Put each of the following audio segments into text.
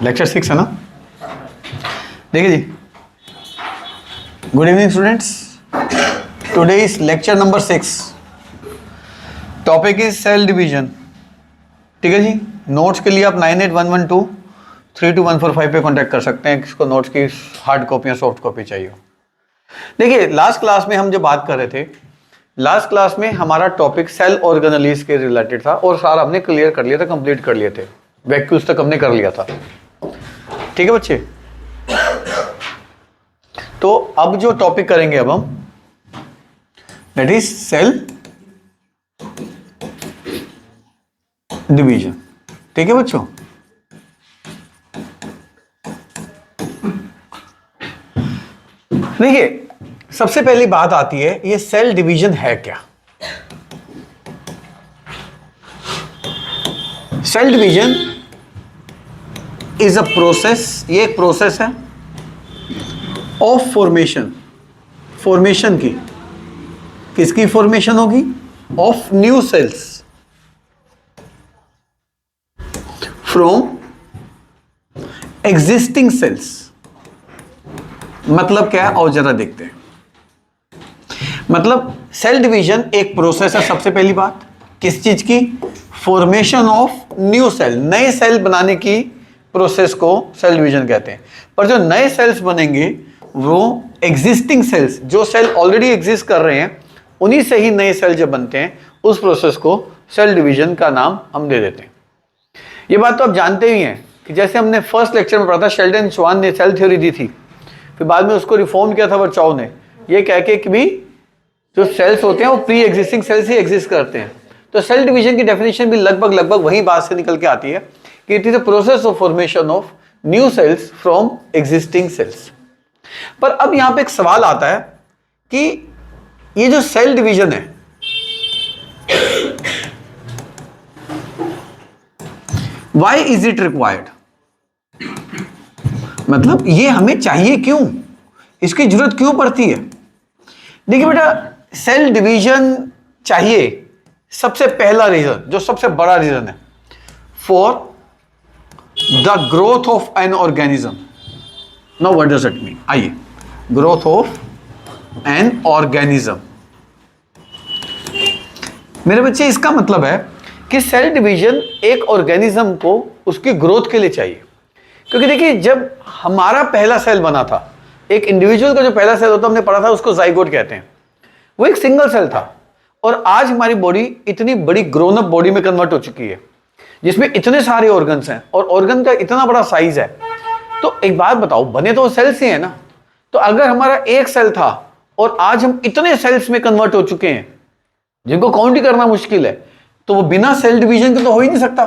Lecture 6 है ना। देखिए जी, good evening students. Today is lecture number 6। Topic is cell division. ठीक है जी। नोट्स के लिए आप 9811232145 पे कांटेक्ट कर सकते हैं, किसको नोट्स की हार्ड कॉपी या सॉफ्ट कॉपी चाहिए। देखिए, लास्ट क्लास में हम जो बात कर रहे थे, लास्ट क्लास में हमारा टॉपिक सेल ऑर्गेनेलिस के रिलेटेड था और सारा हमने क्लियर कर लिया था, कंप्लीट कर लिए थे, वैक्यूल्स तक हमने कर लिया था। ठीक है बच्चे। तो अब जो टॉपिक करेंगे अब हम, दैट इज सेल डिवीजन। ठीक है बच्चों। देखिए, सबसे पहली बात आती है, ये सेल डिवीजन है क्या। Cell division is a process, ये एक प्रोसेस है ऑफ फॉर्मेशन। फॉर्मेशन की, किसकी फॉर्मेशन होगी? Of new sales from existing cells. मतलब क्या है, और जरा देखते हैं। मतलब सेल डिवीजन एक प्रोसेस है, सबसे पहली बात किस चीज की? फॉर्मेशन ऑफ न्यू सेल, नए सेल बनाने की प्रोसेस को सेल डिवीजन कहते हैं। पर जो नए सेल्स बनेंगे वो एग्जिस्टिंग सेल्स, जो सेल ऑलरेडी एग्जिस्ट कर रहे हैं, उन्हीं से ही नए सेल जब बनते हैं, उस प्रोसेस को सेल डिवीजन का नाम हम दे देते हैं। ये बात तो आप जानते ही हैं कि जैसे हमने फर्स्ट लेक्चर में पढ़ा था, शेल्डन श्वान ने सेल थ्योरी दी थी, फिर बाद में उसको रिफॉर्म किया था वर्चाउ ने, ये कह के कि भी जो सेल्स होते हैं वो प्री एग्जिस्टिंग सेल्स ही एग्जिस्ट करते हैं। तो सेल डिवीजन की डेफिनेशन भी लगभग वही बात से निकल के आती है कि it is a process of formation of new sales from existing cells. पर अब यहां पे एक सवाल आता है कि ये जो सेल डिवीजन है, व्हाई इज इट रिक्वायर्ड? मतलब ये हमें चाहिए क्यों, इसकी जरूरत क्यों पड़ती है? देखिए बेटा, सेल डिवीजन चाहिए, सबसे पहला रीजन, जो सबसे बड़ा रीजन है, for the growth of an organism. Now what does it mean? आइए, ग्रोथ ऑफ एन ऑर्गेनिज्म। मेरे बच्चे, इसका मतलब है कि सेल डिवीजन एक ऑर्गेनिज्म को उसकी ग्रोथ के लिए चाहिए। क्योंकि देखिए, जब हमारा पहला सेल बना था, एक इंडिविजुअल का जो पहला सेल होता हमने पढ़ा था, उसको जाइगोट कहते हैं, वो एक सिंगल सेल था। और आज हमारी बॉडी इतनी बड़ी ग्रोन अप बॉडी में कन्वर्ट हो चुकी है, जिसमें इतने सारे ऑर्गन्स हैं और ऑर्गन का इतना बड़ा साइज है। तो एक बात बताओ, बने तो सेल से है ना। तो अगर हमारा एक सेल था और आज हम इतने सेल्स में कन्वर्ट हो चुके हैं जिनको काउंट ही करना मुश्किल है, तो वो बिना सेल डिवीजन के तो हो ही नहीं सकता।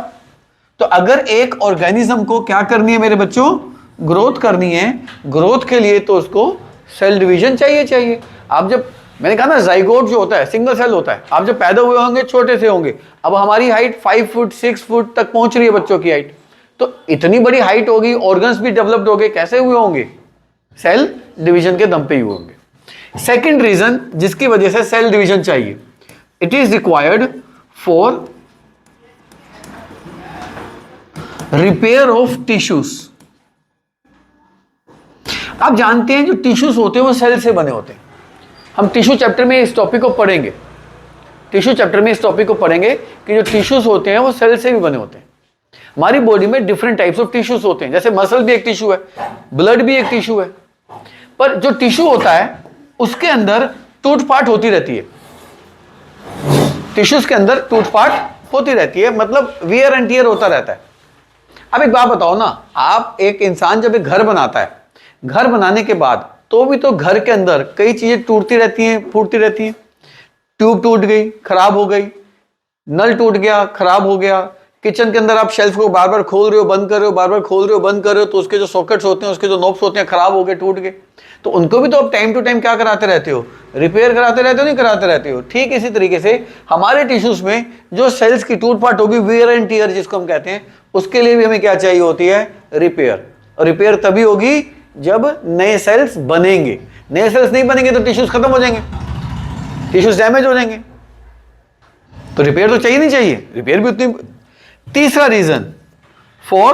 तो अगर एक ऑर्गेनिज्म को क्या करनी है मेरे बच्चों? ग्रोथ करनी है। ग्रोथ के लिए तो उसको सेल डिवीजन चाहिए। आप जब, मैंने कहा ना, जाइगोट जो होता है सिंगल सेल होता है। आप जब पैदा हुए होंगे छोटे से होंगे, अब हमारी हाइट 5 फुट 6 फुट तक पहुंच रही है बच्चों की हाइट, तो इतनी बड़ी हाइट होगी, ऑर्गन्स भी डेवलप्ड हो गए, कैसे हुए होंगे? सेल डिवीजन के दम पे ही हुए होंगे। सेकेंड रीजन जिसकी वजह से सेल डिवीजन चाहिए, it is required for repair of tissues. आप जानते हैं जो टिश्यूज होते हैं वो सेल से बने होते हैं। हम टिश्यू चैप्टर में इस टॉपिक को पढ़ेंगे, टिश्यू चैप्टर में इस टॉपिक को पढ़ेंगे कि जो टिश्यूज होते हैं वो सेल से भी बने होते हैं। हमारी बॉडी में डिफरेंट टाइप्स ऑफ टिश्यूज होते हैं, जैसे मसल भी एक टिश्यू है, ब्लड भी एक टिश्यू है। पर जो टिश्यू होता है उसके अंदर टूट फाट होती रहती है, टिश्यूज के अंदर टूट फाट होती रहती है, मतलब वियर एंड टियर होता रहता है। अब एक बात बताओ ना, आप एक इंसान जब एक घर बनाता है, घर बनाने के बाद तो भी तो घर के अंदर कई चीजें टूटती रहती हैं, फूटती रहती हैं। ट्यूब टूट गई, खराब हो गई, नल टूट गया, खराब हो गया। किचन के अंदर आप शेल्फ को बार बार खोल रहे हो, बंद कर रहे हो, बार बार खोल रहे हो, बंद कर रहे हो, तो उसके जो सॉकेट्स होते हैं, उसके जो नॉब्स होते हैं, खराब हो गए, टूट गए। तो उनको भी तो आप टाइम टू टाइम क्या कराते रहते हो? रिपेयर कराते रहते हो, नहीं कराते रहते हो? ठीक इसी तरीके से हमारे टिश्यूज में जो सेल्स की टूट फाट होगी, वियर एंड टियर जिसको हम कहते हैं, उसके लिए भी हमें क्या चाहिए होती है? रिपेयर। और रिपेयर तभी होगी जब नए सेल्स बनेंगे। नए सेल्स नहीं बनेंगे तो टिश्यूज खत्म हो जाएंगे, टिश्यूज डैमेज हो जाएंगे। तो रिपेयर तो चाहिए नहीं चाहिए? रिपेयर भी उतनी। तीसरा reason for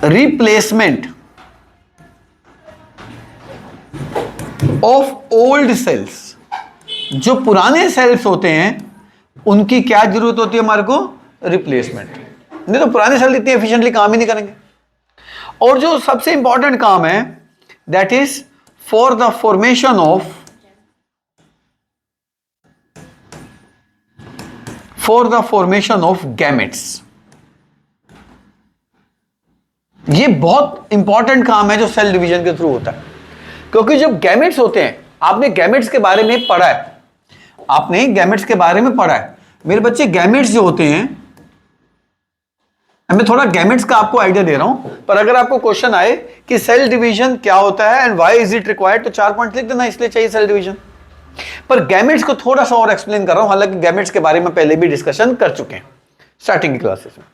replacement of old cells, जो पुराने सेल्स होते हैं उनकी क्या जरूरत होती है हमारे को? रिप्लेसमेंट। नहीं तो पुराने सेल इतने एफिशिएंटली काम ही नहीं करेंगे। और जो सबसे इंपॉर्टेंट काम है that is for the formation of gametes. ये बहुत इंपॉर्टेंट काम है जो सेल डिवीजन के थ्रू होता है, क्योंकि जब गैमेट्स होते हैं, आपने गैमेट्स के बारे में पढ़ा है, मेरे बच्चे गैमेट्स जो होते हैं, मैं थोड़ा गैमेट्स का आपको आइडिया दे रहा हूं, पर अगर आपको क्वेश्चन आए कि सेल डिवीजन क्या होता है and why is it required, तो 4 पॉइंट लिख देना, इसलिए चाहिए सेल डिवीजन। पर गैमेट्स को थोड़ा सा और एक्सप्लेन कर रहा हूं, हालांकि गैमेट्स के बारे में पहले भी डिस्कशन कर चुके हैं स्टार्टिंग की क्लासेस में।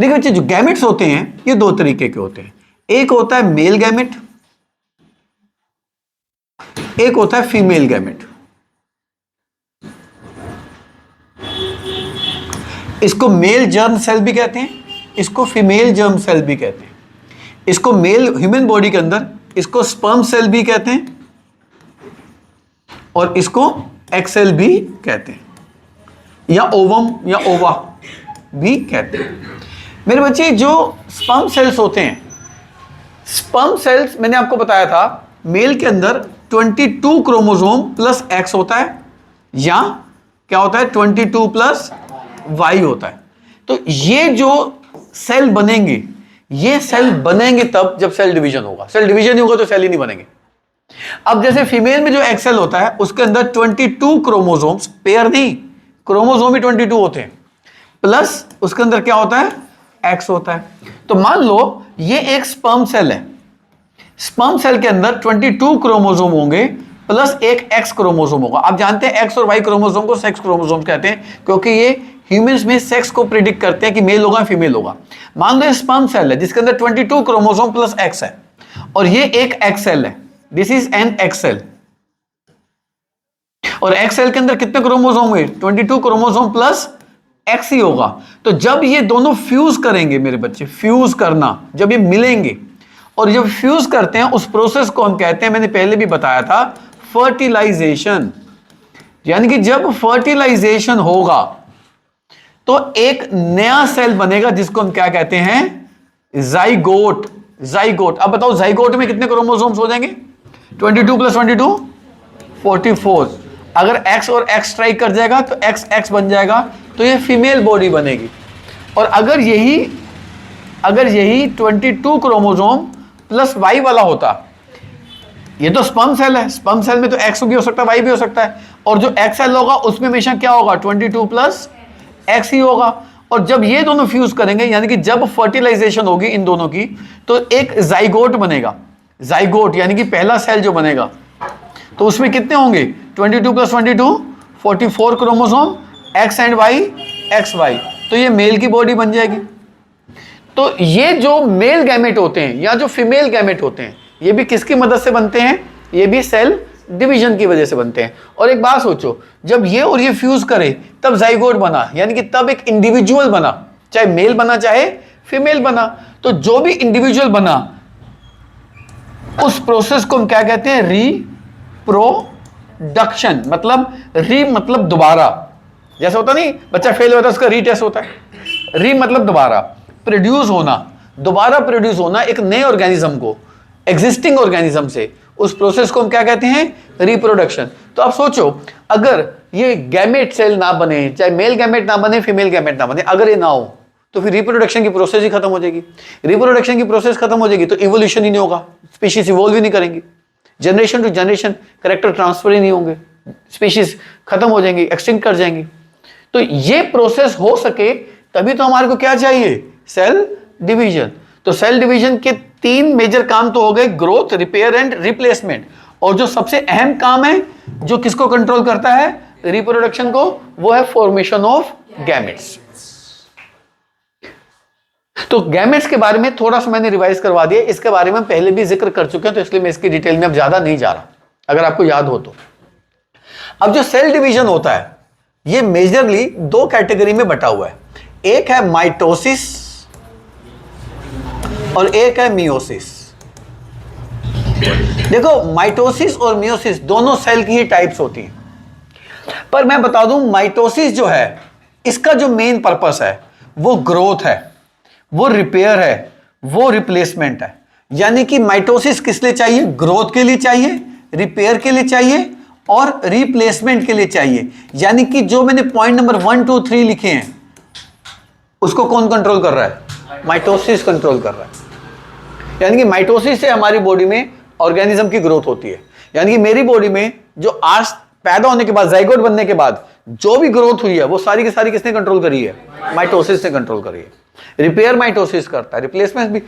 देखिए बच्चे, जो गैमेट्स होते हैं ये दो तरीके के होते हैं। एक होता है मेल गैमेट, एक होता है फीमेल गैमेट। इसको मेल जर्म सेल भी कहते हैं, इसको फीमेल जर्म सेल भी कहते हैं। इसको मेल ह्यूमन बॉडी के अंदर इसको स्पर्म सेल भी कहते हैं और इसको एग सेल भी कहते हैं, या ओवम या ओवा भी कहते हैं। मेरे बच्चे, जो स्पर्म सेल्स होते हैं, स्पर्म सेल्स मैंने आपको बताया था मेल के अंदर 22 क्रोमोसोम प्लस एक्स होता है, या क्या होता है 22 प्लस वाई होता है। तो ये जो सेल बनेंगे, ये सेल बनेंगे तब जब सेल डिवीजन होगा। सेल डिवीजन नहीं होगा तो सेल ही नहीं बनेंगे। अब जैसे फीमेल में जो एक्स सेल होता है उसके अंदर 22 क्रोमोसोम्स, पेयर नहीं, क्रोमोसोम ही 22 होते हैं, प्लस उसके अंदर क्या होता है? एक्स होता है। तो मान लो ये एक स्पर्म सेल है, स्पर्म सेल के अंदर 22 क्रोमोसोम होंगे प्लस एक एक्स क्रोमोसोम होगा। आप जानते हैं एक्स और वाई क्रोमोसोम को सेक्स क्रोमोसोम कहते हैं, क्योंकि ये ह्यूमंस में सेक्स को प्रिडिक्ट करते हैं कि मेल होगा फीमेल होगा। मान लो ये स्पर्म सेल है जिसके अंदर 22 क्रोमोसोम प्लस एक्स है, और ये एक एक्स सेल है, this is an X cell. और एक्स सेल के अंदर कितने क्रोमोसोम हुए? 22 क्रोमोसोम प्लस एक्स ही होगा। तो जब ये दोनों फ्यूज करेंगे मेरे बच्चे, फ्यूज करना, जब ये मिलेंगे और जब फ्यूज करते हैं उस प्रोसेस को हम कहते हैं, मैंने पहले भी बताया था, फर्टिलाइजेशन। यानी कि जब फर्टिलाइजेशन होगा तो एक नया सेल बनेगा जिसको हम क्या कहते हैं? जाइगोट। जाइगोट। अब बताओ जाइगोट में कितने क्रोमोसोम्स हो जाएंगे? 22 प्लस 22 44। अगर एक्स और एक्स स्ट्राइक कर जाएगा तो एक्स एक्स बन जाएगा, तो ये फीमेल बॉडी बनेगी। और अगर यही 22 क्रोमोसोम प्लस वाई वाला होता, ये तो स्पर्म सेल है, स्पर्म सेल में तो एक्स भी हो सकता है वाई भी हो सकता है, और जो एक्स सेल होगा उसमें हमेशा क्या होगा? 22 प्लस एक्स ही होगा। और जब ये दोनों फ्यूज करेंगे, यानी कि जब फर्टिलाइजेशन होगी इन दोनों की, तो एक जाइगोट बनेगा। जाइगोट यानी कि पहला सेल जो बनेगा, तो उसमें कितने होंगे? 22 plus 22 44 chromosome, X and Y, X Y, तो ये मेल की बॉडी बन जाएगी। तो ये जो मेल गैमेट होते हैं या जो फीमेल गैमेट होते हैं, ये भी किसकी मदद से बनते हैं? ये भी सेल डिवीजन की वजह से बनते हैं। और एक बात सोचो, जब ये और ये फ्यूज करे तब जाइगोट बना, यानी कि तब एक इंडिविजुअल बना, चाहे मेल बना चाहे फीमेल बना। तो जो भी इंडिविजुअल बना उस प्रोसेस को हम क्या कहते हैं? रीप्रोडक्शन। मतलब री मतलब दोबारा, जैसे होता नहीं बच्चा फेल होता है उसका रीटेस्ट होता है। री मतलब दोबारा, प्रोड्यूस होना, दोबारा प्रोड्यूस होना एक नए ऑर्गेनिज्म को एग्जिस्टिंग ऑर्गेनिज्म से, उस प्रोसेस को हम क्या कहते हैं? रिप्रोडक्शन। तो आप सोचो, अगर ये गैमेट सेल ना बने, चाहे मेल गैमेट ना बने फीमेल गैमेट ना बने, अगर ये ना हो तो फिर रिप्रोडक्शन की प्रोसेस ही खत्म हो जाएगी। रिप्रोडक्शन की प्रोसेस खत्म हो जाएगी तो इवोल्यूशन ही नहीं होगा, स्पीशीज इवॉल्व ही नहीं करेंगी, generation to generation character transfer ही नहीं होंगे, स्पीशीज खत्म हो जाएंगी, एक्सटिंक्ट कर जाएंगी। तो ये प्रोसेस हो सके तभी तो हमारे को क्या चाहिए? Cell division. तो सेल डिवीजन के 3 मेजर काम तो हो गए, ग्रोथ, रिपेयर एंड रिप्लेसमेंट। और जो सबसे अहम काम है जो किसको कंट्रोल करता है? रिप्रोडक्शन को, वो है फॉर्मेशन ऑफ गैमेट्स। तो गैमेट्स के बारे में थोड़ा सा मैंने रिवाइज करवा दिया, इसके बारे में पहले भी जिक्र कर चुके हैं, तो इसलिए मैं इसकी डिटेल में अब ज्यादा नहीं जा रहा, अगर आपको याद हो तो। अब जो सेल डिवीजन होता है ये मेजरली 2 कैटेगरी में बटा हुआ है। एक है माइटोसिस और एक है मियोसिस। देखो माइटोसिस और मियोसिस दोनों सेल की ही टाइप्स होती हैं, पर मैं बता दूं माइटोसिस जो है इसका जो मेन पर्पस है वो ग्रोथ है, वो रिपेयर है, वो रिप्लेसमेंट है। यानी कि माइटोसिस किस लिए चाहिए? ग्रोथ के लिए चाहिए, रिपेयर के लिए चाहिए और रिप्लेसमेंट के लिए चाहिए। यानी कि जो मैंने पॉइंट नंबर 1 2 3 लिखे हैं उसको कौन कंट्रोल कर रहा है? माइटोसिस कंट्रोल कर रहा है। यानी कि माइटोसिस से हमारी बॉडी में ऑर्गेनिज्म की ग्रोथ होती है। यानी कि मेरी बॉडी में जो आज पैदा होने के बाद, जाइगोट बनने के बाद जो भी ग्रोथ हुई है वो सारी की सारी किसने कंट्रोल करी है? माइटोसिस ने कंट्रोल करी है। रिपेयर माइटोसिस करता है, रिप्लेसमेंट भी।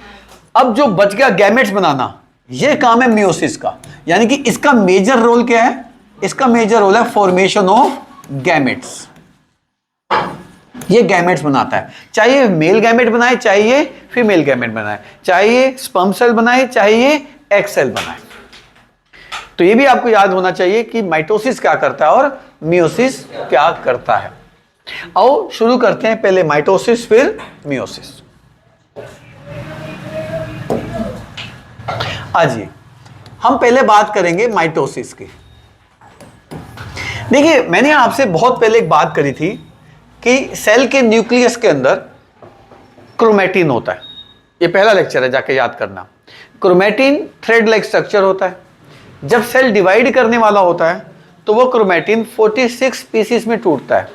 अब जो बच गया गैमेट्स बनाना, ये काम है मियोसिस का। यानी कि इसका मेजर रोल क्या है? इसका मेजर रोल है फॉर्मेशन ऑफ गैमेट्स। ये गैमेट्स बनाता है, चाहे ये मेल गैमेट बनाए, चाहे ये फीमेल गैमेट बनाए, चाहे ये स्पर्म सेल बनाए, चाहे ये एग सेल बनाए। तो ये भी आपको याद होना चाहिए कि माइटोसिस क्या करता है और मियोसिस क्या करता है। आओ शुरू करते हैं, पहले माइटोसिस फिर मियोसिस। आइए हम पहले बात करेंगे माइटोसिस की। देखिए मैंने आपसे बहुत पहले एक बात करी थी कि सेल के न्यूक्लियस के अंदर क्रोमैटिन होता है। ये पहला लेक्चर है, जाके याद करना। क्रोमैटिन थ्रेड लाइक स्ट्रक्चर होता है। जब सेल डिवाइड करने वाला होता है तो वो क्रोमैटिन 46 पीसेस में टूटता है।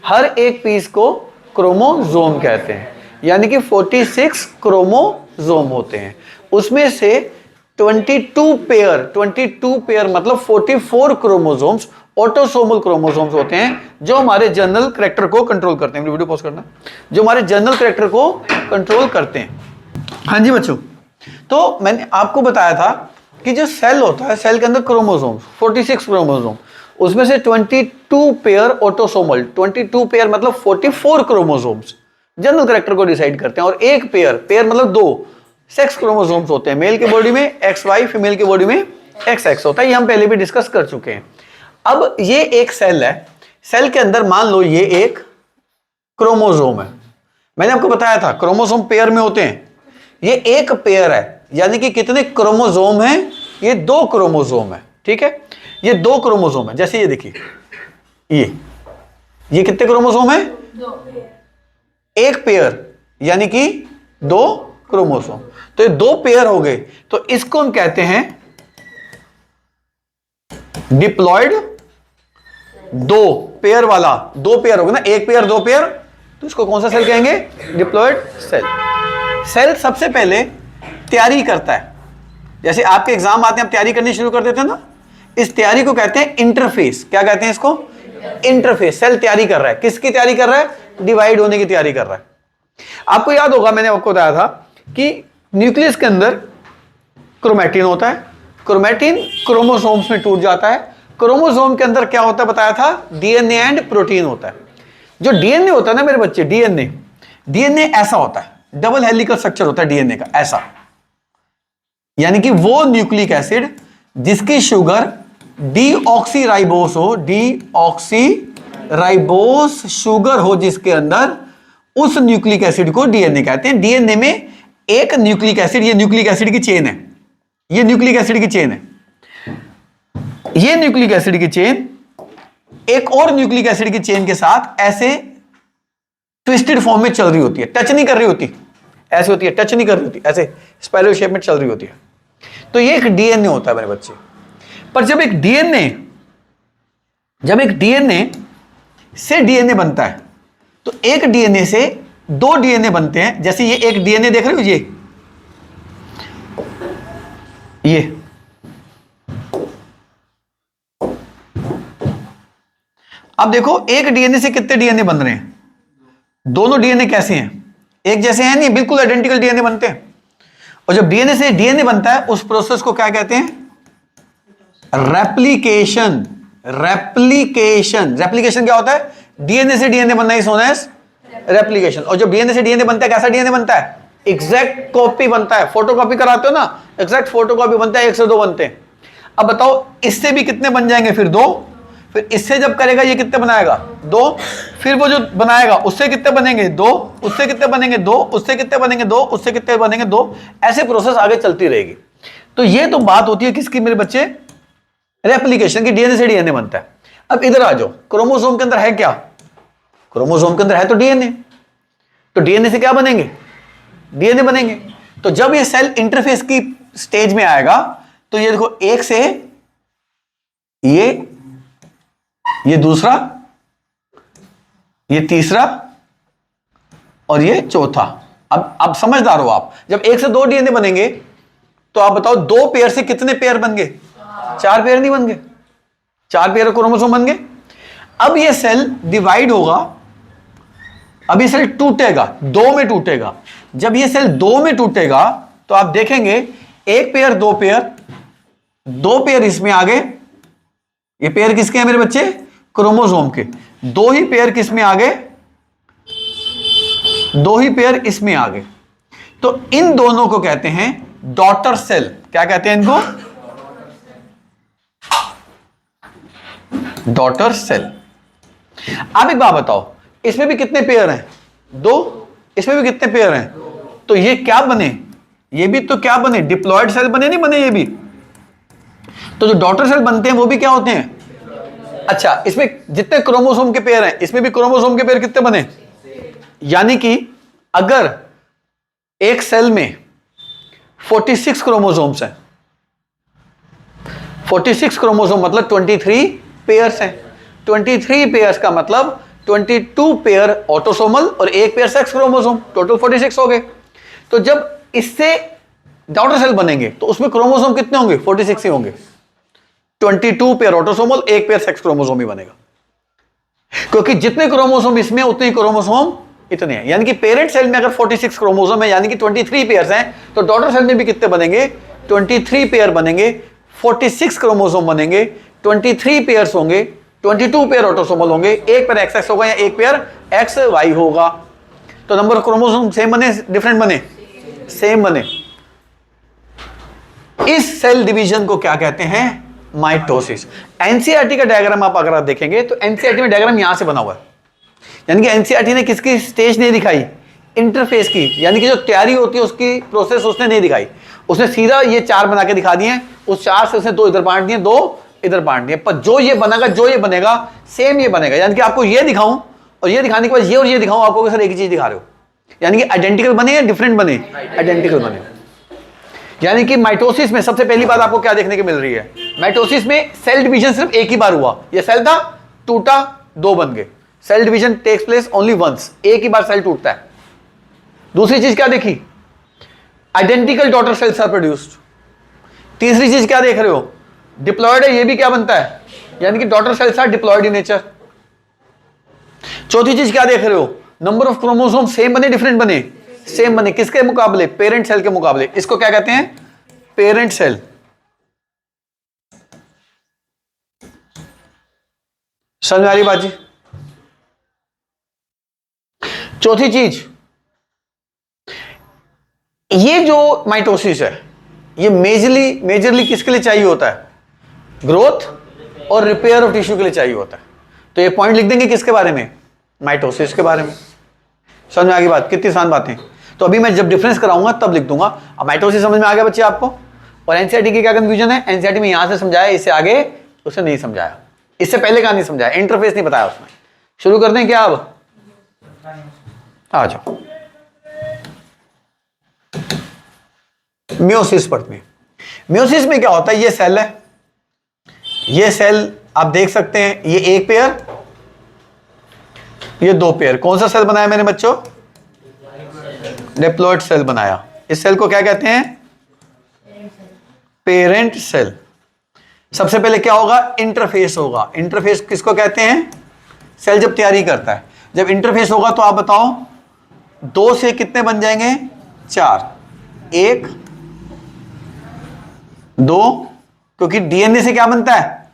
हर एक पीस को क्रोमोसोम कहते हैं। यानी कि 46 क्रोमोसोम होते हैं, उसमें से 22 पेयर मतलब 44 क्रोमोसोम्स ऑटोसोमल क्रोमोसोम्स होते हैं जो हमारे जनरल कैरेक्टर को कंट्रोल करते हैं। वीडियो पॉज करना। जो हमारे जनरल कैरेक्टर को कंट्रोल करते हैं। हाँ जी बच्चों, तो मैंने आपको बताया था कि जो सेल होता है, सेल के अंदर क्रोमोसोम्स 46 क्रोमोसोम, उसमें से 22 पेयर ऑटोसोमल, 22 पेयर मतलब 44 क्रोमोसोम्स जनरल कैरेक्टर को डिसाइड करते हैं। और एक पेयर मतलब 2 सेक्स क्रोमोसोम्स होते हैं। मेल की बॉडी में XY, फीमेल की बॉडी में XX होता है। ये हम पहले भी डिस्कस कर चुके हैं। अब ये एक सेल है, सेल के अंदर मान लो ये एक क्रोमोसोम है। मैंने आपको बताया था क्रोमोसोम पेयर में होते हैं। ये एक पेयर है, यानी कि कितने क्रोमोसोम हैं? ये 2 क्रोमोसोम है। ठीक है, ये 2 क्रोमोसोम है। जैसे ये देखिए, ये कितने क्रोमोसोम है? 2। एक पेयर यानी कि 2 क्रोमोसोम। तो ये 2 पेयर हो गए, तो इसको हम कहते हैं डिप्लॉयड। 2 पेयर वाला, 2 पेयर होगा ना, एक पेयर 2 पेयर, तो इसको कौन सा सेल कहेंगे? Diploid cell. सेल सबसे पहले तैयारी करता है। जैसे आपके एग्जाम आते हैं, आप तैयारी करनी शुरू कर देते हैं ना, इस तैयारी को कहते हैं इंटरफेस। क्या कहते हैं इसको? इंटरफेस। सेल तैयारी कर रहा है, किसकी तैयारी कर रहा है? डिवाइड होने की तैयारी कर रहा है। आपको याद होगा मैंने आपको बताया था कि न्यूक्लियस के अंदर क्रोमैटिन होता है। क्रोमैटिन क्रोमोसोम्स में टूट जाता है। क्रोमोसोम के अंदर क्या होता है बताया था? डीएनए एंड प्रोटीन होता है। जो डीएनए होता है ना मेरे बच्चे, डीएनए ऐसा होता है, डबल हेलिकल स्ट्रक्चर होता है डीएनए का, ऐसा। यानी कि वो न्यूक्लिक एसिड जिसकी शुगर डीऑक्सीराइबोस हो, डीऑक्सीराइबोस शुगर हो जिसके अंदर, उस न्यूक्लिक एसिड को डीएनए कहते हैं। डीएनए में एक न्यूक्लिक एसिड, ये न्यूक्लिक एसिड की चेन है, ये न्यूक्लिक एसिड की चेन है। ये न्यूक्लिक एसिड की चेन एक और न्यूक्लिक एसिड की चेन के साथ ऐसे ट्विस्टेड फॉर्म में चल रही होती है, टच नहीं कर रही होती, ऐसे होती है, टच नहीं कर रही होती, ऐसे स्पाइरल शेप में चल रही होती है। तो ये एक डीएनए होता है मेरे बच्चे। पर जब एक डीएनए से डीएनए बनता है, तो एक डीएनए से 2 डीएनए बनते हैं। जैसे ये एक डीएनए देख रहे हो, ये अब देखो एक डीएनए से कितने डीएनए बन रहे हैं? दोनों डीएनए कैसे हैं? एक जैसे हैं नहीं, बिल्कुल आइडेंटिकल डीएनए बनते हैं। और जब डीएनए से डीएनए बनता है, उस प्रोसेस को क्या कहते हैं? रेप्लिकेशन। रेप्लिकेशन क्या होता है? डीएनए से डीएनए बनना इज नोन एज रेप्लिकेशन। और जब डीएनए से डीएनए बनता है, कैसा डीएनए बनता है? एग्जैक्ट कॉपी बनता है। फोटोकॉपी कराते हो ना, एग्जैक्ट फोटोकॉपी बनता है, 1 से 2 बनते हैं। अब बताओ इससे भी कितने बन जाएंगे? फिर 2, फिर इससे जब करेगा ये कितने बनाएगा 2, फिर वो जो बनाएगा उससे कितने बनेंगे 2, उससे कितने बनेंगे 2, उससे कितने बनेंगे 2, उससे कितने बनेंगे 2, ऐसे प्रोसेस आगे चलती रहेगी। तो ये तो बात होती है किसकी मेरे बच्चे, रेप्लिकेशन की, डीएनए से डीएनए बनता है। अब इधर आ जाओ, क्रोमोसोम के अंदर है क्या, क्रोमोसोम के अंदर है तो डीएनए, तो डीएनए से क्या बनेंगे, डीएनए बनेंगे। तो जब ये सेल इंटरफेस की स्टेज में आएगा तो ये देखो, एक से ये दूसरा, ये तीसरा और ये चौथा। अब समझदार हो आप, जब 1 से 2 डीएनए बनेंगे तो आप बताओ 2 पेयर से कितने पेयर बन गए, 4 पेयर नहीं बन गए, 4 पेयर क्रोमोसोम बन गए। अब ये सेल डिवाइड होगा, अब ये सेल टूटेगा, 2 में टूटेगा। जब ये सेल 2 में टूटेगा तो आप देखेंगे 1 पेयर 2 पेयर, 2 पेयर इसमें आगे, ये पेयर किसके हैं मेरे बच्चे, क्रोमोसोम के, 2 ही पेयर किसमें आगे, 2 ही पेयर इसमें आगे। तो इन दोनों को कहते हैं डॉटर सेल। क्या कहते हैं इनको, डॉटर सेल। आप एक बात बताओ, इसमें भी कितने पेयर हैं, 2, इसमें भी कितने पेयर हैं, तो ये क्या बने, ये भी तो क्या बने, डिप्लॉयड सेल बने, नहीं बने ये भी। तो जो डॉटर सेल बनते हैं वो भी क्या होते हैं, अच्छा इसमें जितने क्रोमोसोम के पेयर हैं इसमें भी क्रोमोसोम के पेयर कितने बने, यानी कि अगर एक सेल में 46 क्रोमोसोम्स हैं, 46 क्रोमोसोम मतलब 23 पेयर्स हैं, 23 पेयर्स का मतलब 22 पेयर ऑटोसोमल और 1 पेयर सेक्स क्रोमोसोम, टोटल 46 हो गए। तो जब इससे डॉटर सेल बनेंगे तो उसमें क्रोमोसोम कितने होंगे, 46 ही होंगे, 22 pair autosomal, 1 pair sex chromosome ही बनेगा, क्योंकि जितने क्रोमोसोम इसमें उतने ही क्रोमोसोम इतने हैं। यानी कि पेरेंट सेल में अगर 46 क्रोमोसोम है यानी कि 23 पेयर्स हैं, तो डॉटर सेल में भी कितने बनेंगे, 23 पेयर बनेंगे, 46 क्रोमोसोम बनेंगे, 23 पेयर्स होंगे, 22 पेयर ऑटोसोमल होंगे, 1 पेयर एक्स एक्स होगा या 1 पेयर एक्स वाई होगा। तो नंबर ऑफ क्रोमोसोम सेम बने, डिफरेंट बने, सेम बने। इस सेल डिवीजन को क्या कहते हैं, माइटोसिस। एनसीईआरटी का डायग्राम आप अगर आप देखेंगे तो एनसीईआरटी में डायग्राम यहां से बना हुआ है, यानी कि एनसीईआरटी ने किसकी स्टेज नहीं दिखाई, इंटरफेस की, यानी कि जो तैयारी होती है उसकी प्रोसेस उसने नहीं दिखाई, उसने सीधा ये 4 बना के दिखा दिए, उस 4 से उसने 2 इधर बांट दिए, 2 इधर बांट दिए, पर जो ये बनेगा, जो ये बनेगा सेम ये बनेगा। यानी कि आपको ये दिखाऊं और ये दिखाने के बाद ये और ये दिखाऊं, आपको सर एक ही चीज दिखा रहे हो, यानी कि आइडेंटिकल बने या डिफरेंट बने, आइडेंटिकल बने। यानी कि माइटोसिस में सबसे पहली बात आपको क्या देखने को मिल रही है, माइटोसिस में सेल डिवीजन सिर्फ एक ही बार हुआ, ये सेल था टूटा 2 बन गए, cell division takes place only once, एक ही बार सेल टूटता है। दूसरी चीज क्या देखी, identical daughter cells are produced. तीसरी चीज क्या देख रहे हो, डिप्लॉयड है, ये भी क्या बनता है, यानी कि daughter cells are diploid in nature. चौथी चीज क्या देख रहे हो, नंबर ऑफ क्रोमोसोम सेम बने डिफरेंट बने, सेम बने, किसके मुकाबले, पेरेंट सेल के मुकाबले। इसको क्या कहते हैं, पेरेंट सेल। समझ में आ रही बात जी। चौथी चीज, ये जो माइटोसिस है ये मेजरली किसके लिए चाहिए होता है, ग्रोथ और रिपेयर ऑफ टिश्यू के लिए चाहिए होता है। तो ये पॉइंट लिख देंगे किसके बारे में, माइटोसिस के बारे में। समझ में आ गई बात, कितनी आसान बातें। तो अभी मैं जब डिफरेंस कराऊंगा तब लिख दूंगा। अब माइटोसिस समझ में आ गया बच्चे आपको। और एनसीईआरटी की क्या कंफ्यूजन है, एनसीईआरटी में यहां से समझाया, इससे आगे उसे नहीं समझाया, इससे पहले का नहीं समझाया, इंटरफेस नहीं बताया उसमें। शुरू करते हैं क्या, अब आ जाओ। मियोसिस पढ़ते हैं। मियोसिस में क्या होता है, ये सेल है, ये सेल आप देख सकते हैं, ये 1 पेयर, ये 2 पेयर। कौन सा सेल बनाया मेरे बच्चों, डिप्लॉयड सेल बनाया। इस सेल को क्या कहते हैं, पेरेंट सेल। सबसे पहले क्या होगा, इंटरफेस होगा। इंटरफेस किसको कहते हैं, सेल जब तैयारी करता है, जब इंटरफेस होगा तो आप बताओ 2 से कितने बन जाएंगे, 4, 1 2, क्योंकि डीएनए से क्या बनता है,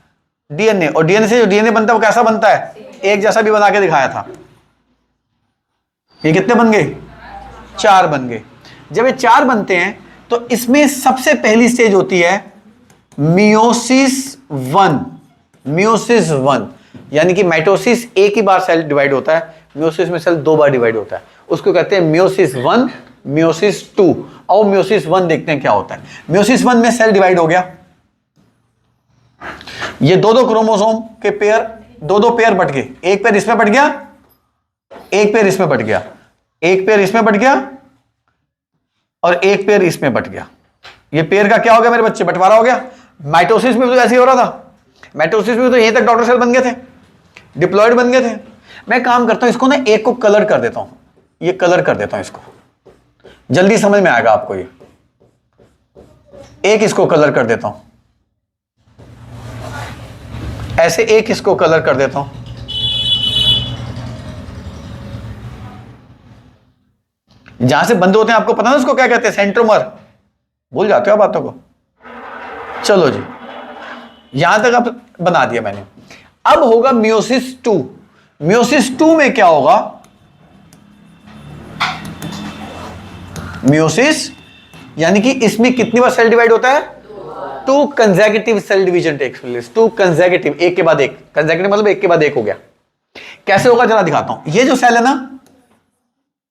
डीएनए, और डीएनए से जो डीएनए बनता है वो कैसा बनता है, एक जैसा भी बना के दिखाया था। ये कितने बन गए, 4 बन गए। जब ये 4 बनते हैं तो इसमें सबसे पहली स्टेज होती है मियोसिस 1, मियोसिस 1, यानी कि माइटोसिस एक ही बार सेल डिवाइड होता है, मियोसिस में सेल 2 बार डिवाइड होता है, उसको कहते हैं मियोसिस 1, मियोसिस 2। और मियोसिस 1 देखते हैं क्या होता है। मियोसिस 1 में सेल डिवाइड हो गया, ये दो क्रोमोसोम के पेयर, दो पेयर बट गए, एक पेयर इसमें बट गया, एक पेयर इसमें बट गया, एक पेयर इसमें बट गया और एक पेयर इसमें बट गया। ये पेयर का क्या हो गया मेरे बच्चे? बंटवारा हो गया। माइटोसिस में भी तो ऐसे ही हो रहा था, माइटोसिस में तो यहीं तक डॉटर सेल बन गए थे, डिप्लॉयड बन गए थे। मैं काम करता हूं, इसको ना एक को कलर कर देता हूं, ये कलर कर देता हूं, इसको जल्दी समझ में आएगा आपको। ये एक इसको कलर कर देता हूं, ऐसे एक इसको कलर कर देता हूं, जहां से बंद होते हैं आपको पता है उसको क्या कहते हैं? सेंट्रोमर। भूल जाते हो बातों को। चलो जी, यहां तक अब बना दिया मैंने। अब होगा मियोसिस 2। मियोसिस 2 में क्या होगा? मियोसिस यानी कि इसमें कितनी बार सेल डिवाइड होता है? 2 consecutive cell division takes place. 2 consecutive, एक के बाद एक। कंसेक्यूटिव मतलब एक के बाद एक हो गया। कैसे होगा जरा दिखाता हूं। ये जो सेल है ना,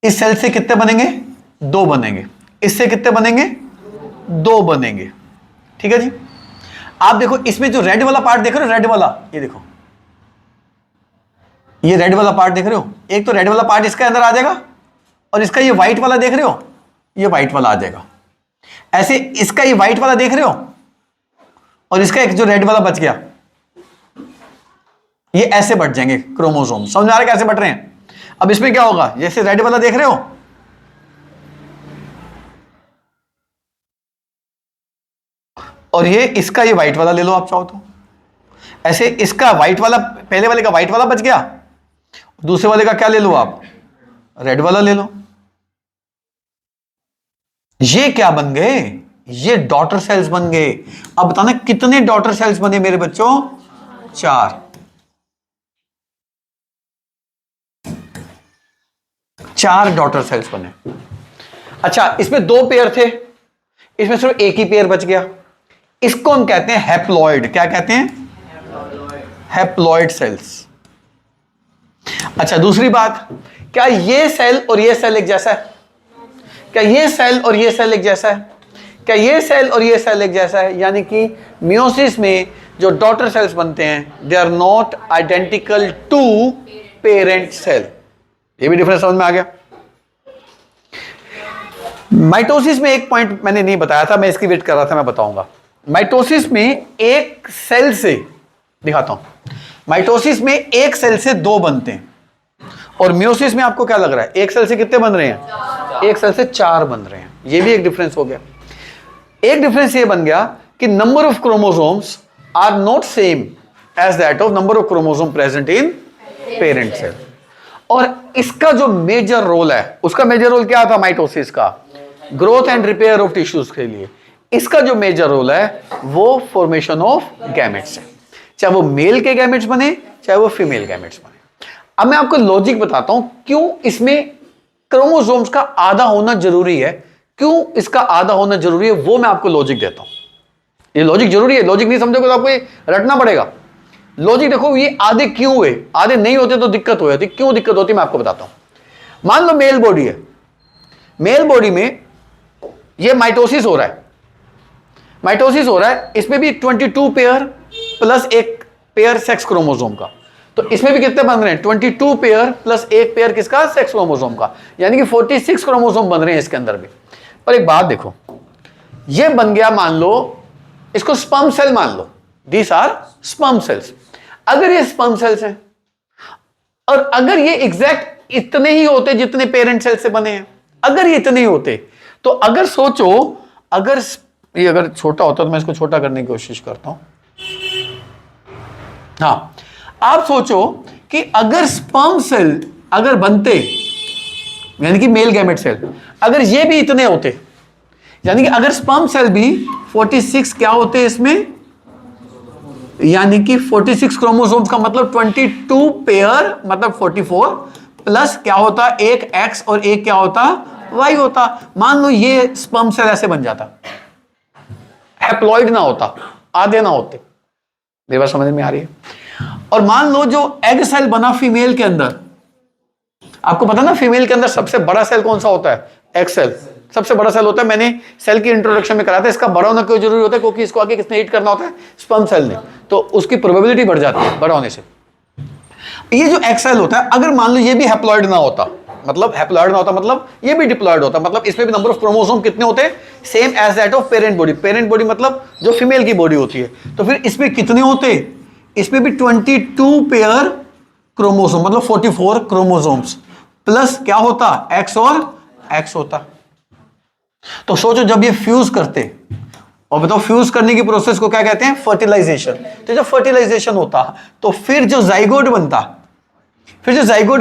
इस सेल से कितने बनेंगे? 2 बनेंगे। इससे कितने बनेंगे? 2 बनेंगे। ठीक है जी। आप देखो इसमें जो रेड वाला पार्ट देख रहे हो, रेड वाला, ये देखो, ये रेड वाला पार्ट देख रहे हो, एक तो रेड वाला पार्ट इसके अंदर आ जाएगा और इसका ये व्हाइट वाला देख रहे हो, ये व्हाइट वाला आ जाएगा। ऐसे इसका ये व्हाइट वाला देख रहे हो और इसका एक जो रेड वाला बच गया, ये ऐसे बट जाएंगे क्रोमोसोम। समझ में आ रहा है कैसे बट रहे हैं? अब इसमें क्या होगा? जैसे रेड वाला देख रहे हो, और ये इसका ये व्हाइट वाला ले लो आप चाहो तो। ऐसे इसका व्हाइट वाला, पहले वाले का व्हाइट वाला बच गया, दूसरे वाले का क्या ले लो आप? रेड वाला ले लो। ये क्या बन गए? ये डॉटर सेल्स बन गए। अब बताना कितने डॉटर सेल्स बने मेरे बच्चों? 4। 4 डॉटर सेल्स बने। अच्छा, इसमें 2 पेयर थे, इसमें सिर्फ एक ही पेयर बच गया। इसको हम कहते हैं हैप्लॉइड। क्या कहते हैं? Haploid cells. अच्छा, दूसरी बात, क्या ये सेल और ये सेल एक जैसा है? क्या ये सेल और ये सेल एक जैसा है? क्या ये सेल और ये सेल एक जैसा है? यानी कि मियोसिस में जो डॉटर सेल्स बनते हैं, they are not identical to parent cell. ये भी डिफरेंस समझ में आ गया। माइटोसिस में एक पॉइंट मैंने नहीं बताया था, मैं इसकी वेट कर रहा था, मैं बताऊंगा। माइटोसिस में एक सेल से, दिखाता हूं, माइटोसिस में एक सेल से 2 बनते हैं, और मियोसिस में आपको क्या लग रहा है? एक सेल से कितने बन रहे हैं? एक सेल से 4 बन रहे हैं। ये भी एक डिफरेंस हो गया। एक डिफरेंस ये बन गया कि number of chromosomes are not same as that of number of chromosome present in parent cell. और इसका जो मेजर रोल है, उसका मेजर रोल क्या था माइटोसिस का? Growth and repair of tissues के लिए। इसका जो मेजर रोल है वो फॉर्मेशन ऑफ गैमेट्स है, चाहे वो मेल के गैमेट्स बने चाहे वो फीमेल गैमेट्स बने। अब मैं आपको लॉजिक बताता हूं क्यों इसमें क्रोमोसोम्स का आधा होना जरूरी है, क्यों इसका आधा होना जरूरी है, वो मैं आपको लॉजिक देता हूं। ये लॉजिक जरूरी है, लॉजिक नहीं समझोगे तो आपको ये रटना पड़ेगा। लॉजिक देखो, ये आधे क्यों हुए? आधे नहीं होते तो दिक्कत हो जाती। क्यों दिक्कत होती मैं आपको बताता हूं। मान लो मेल बॉडी है, मेल बॉडी में ये माइटोसिस हो रहा है, माइटोसिस हो रहा है, इसमें भी 22 पेयर प्लस एक पेयर सेक्स क्रोमोसोम का। तो इसमें भी कितने बन रहे हैं? 22 पेयर प्लस एक पेयर किसका? सेक्स क्रोमोसोम का, यानी कि 46 क्रोमोसोम बन रहे हैं इसके अंदर भी। पर एक बात देखो, ये बन गया, मान लो इसको स्पर्म सेल मान लो, दीस आर स्पर्म सेल्स। अगर ये स्पर्म सेल्स हैं और अगर ये एग्जैक्ट इतने ही होते जितने पेरेंट सेल से बने हैं, अगर ये इतने ही होते, तो अगर सोचो, अगर ये अगर छोटा होता तो मैं इसको छोटा करने की कोशिश करता हूं। हाँ, आप सोचो कि अगर स्पर्म सेल अगर बनते, यानी कि मेल गैमेट सेल, अगर ये भी इतने होते, यानी कि अगर स्पर्म सेल भी 46 क्या होते इसमें, यानी कि 46 क्रोमोसोम्स का मतलब 22 पेयर मतलब 44 प्लस क्या होता? एक एक्स और एक क्या होता? वाई होता। मान लो ये स्पर्म सेल ऐसे बन जाता, हैप्लॉइड ना होता, आधे ना होते, मेरी बात समझ में आ रही है? और मान लो जो एग सेल बना फीमेल के अंदर, आपको पता ना फीमेल के अंदर सबसे बड़ा सेल कौन सा होता है? एग सेल सबसे बड़ा सेल होता है। मैंने सेल की इंट्रोडक्शन में कराया था, इसका बड़ा होना क्यों जरूरी होता है? क्योंकि इसको आगे किसने हीट करना होता है? स्पर्म सेल ने। तो उसकी प्रोबेबिलिटी बढ़ जाती है बड़ा होने से। ये जो एग सेल होता है, अगर मान लो ये भी हैप्लॉइड ना होता, मतलब हैप्लॉइड ना होता मतलब ये भी डिप्लॉइड होता, मतलब इसमें भी नंबर ऑफ क्रोमोसोम कितने होते हैं? Same as that of parent body. Parent body मतलब जो फीमेल की बॉडी होती है। तो फिर इसमें कितने होते? इसमें भी 22 पेयर क्रोमोसोम, मतलब 44 क्रोमोसोम्स प्लस क्या होता? एक्स और एक्स होता। तो सोचो जब ये फ्यूज करते, और बताओ फ्यूज करने की प्रोसेस को क्या कहते हैं? फर्टिलाइजेशन। तो जब फर्टिलाइजेशन होता तो फिर जो जाइगोट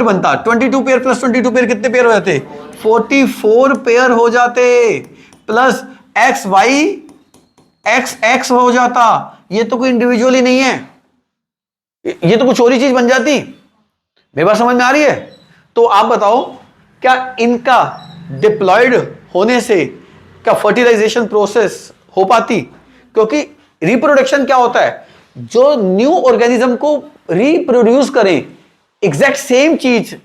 बनता, 22 पेयर प्लस 22 पेयर कितने पेयर हो जाते? 44 पेयर हो जाते, plus X Y X X हो जाता। ये तो कोई इंडिविजुअली नहीं है, ये तो कुछ और ही चीज बन जाती। मेरी बात समझ में आ रही है? तो आप बताओ क्या इनका डिप्लॉयड होने से क्या फर्टिलाइजेशन प्रोसेस हो पाती? क्योंकि रिप्रोडक्शन क्या होता है? जो न्यू ऑर्गेनिज्म को रिप्रोड्यूस करें एग्जैक्ट सेम चीज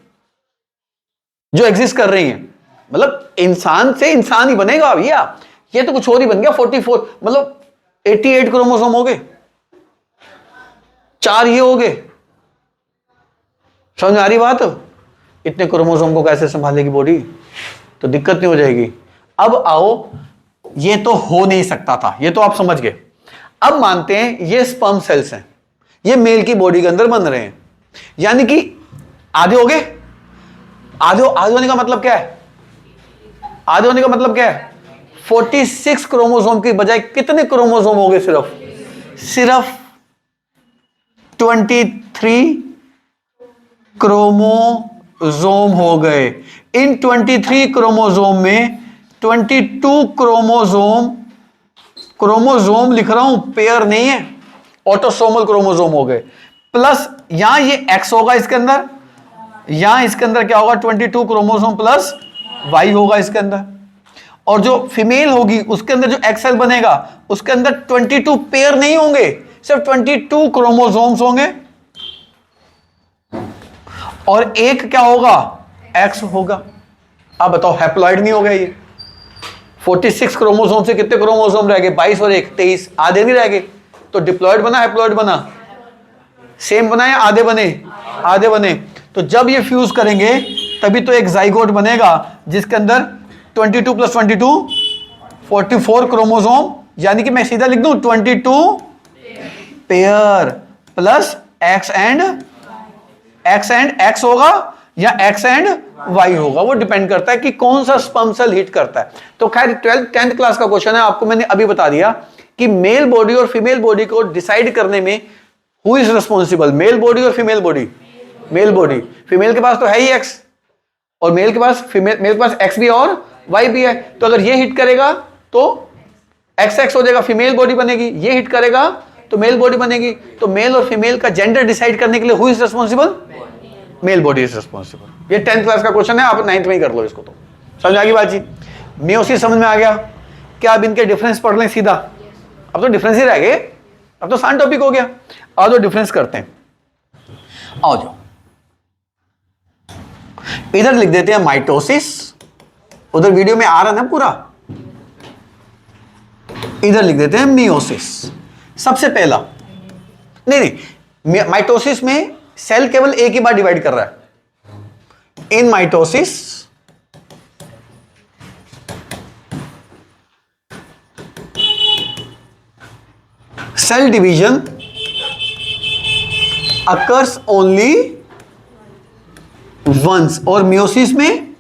जो एग्जिस्ट कर रही है, मतलब इंसान से इंसान ही बनेगा भैया, ये तो कुछ और ही बन गया। 44 मतलब 88 क्रोमोसोम हो गए, 4 ये हो गए। समझ में आ रही बात? इतने क्रोमोसोम को कैसे संभालेगी बॉडी? तो दिक्कत नहीं हो जाएगी। अब आओ, ये तो हो नहीं सकता था, ये तो आप समझ गए। अब मानते हैं ये स्पर्म सेल्स हैं, ये मेल की बॉडी के अंदर बन रहे हैं, यानी कि आधे हो गए। आधे होने का मतलब क्या है? आधे होने का मतलब क्या है? 46 क्रोमोसोम की बजाय कितने क्रोमोसोम हो गए? सिर्फ 23 क्रोमोसोम हो गए। इन 23 क्रोमोसोम में 22 क्रोमोसोम लिख रहा हूं, पेयर नहीं है, ऑटोसोमल क्रोमोसोम हो गए। प्लस यहां ये एक्स होगा इसके अंदर, यहां इसके अंदर क्या होगा? 22 क्रोमोसोम प्लस वाई होगा इसके अंदर। और जो फीमेल होगी उसके अंदर जो एक्सेल बनेगा उसके अंदर 22 पेयर नहीं होंगे, सिर्फ 22 क्रोमोसोम्स होंगे। और एक क्या होगा? एक्स होगा। अब बताओ हैप्लॉइड नहीं हो गया ये? 46 क्रोमोसोम से कितने क्रोमोसोम रह गए? 22 और 1 23, आधे नहीं रह गए। तो डिप्लॉइड बना हैप्लॉइड बना? सेम बना या आधे बने? आधे बने। तो जब ये फ्यूज करेंगे तभी तो एक जाइगोट बनेगा जिसके अंदर 22 प्लस 22 44 क्रोमोसोम, यानी कि मैं सीधा लिख दूं 22 pair plus x and x होगा या एक्स एंड वाई होगा। वो डिपेंड करता है कि कौन सा स्पर्म सेल हिट करता है। तो खैर 10th क्लास का क्वेश्चन है, आपको मैंने अभी बता दिया कि मेल बॉडी और फीमेल बॉडी को डिसाइड करने में who is responsible? Male body और female body? Male body. Female के पास तो है ही एक्स, और मेल के पास मेल के पास एक्स भी और वाई भी है। तो अगर ये हिट करेगा तो एक्स एक्स हो जाएगा, फीमेल बॉडी बनेगी। ये हिट करेगा तो मेल बॉडी बनेगी। तो मेल और फीमेल का जेंडर डिसाइड करने के लिए who is responsible? Male body is responsible. ये 10th क्लास का क्वेश्चन है, आप 9th में ही कर लो इसको। तो समझ आ गई बात जी? मियोसिस समझ में आ गया? क्या अब इनके डिफरेंस पढ़ लें सीधा? अब तो डिफरेंस ही रह गए, अब तो आसान टॉपिक हो गया। आओ जो डिफरेंस करते हैं, आओ जो इधर लिख देते हैं माइटोसिस, उधर वीडियो में आ रहा ना पूरा, इधर लिख देते हैं मियोसिस। सबसे पहला नहीं, माइटोसिस में सेल केवल एक ही बार डिवाइड कर रहा है। In mitosis cell division occurs only once, और मियोसिस में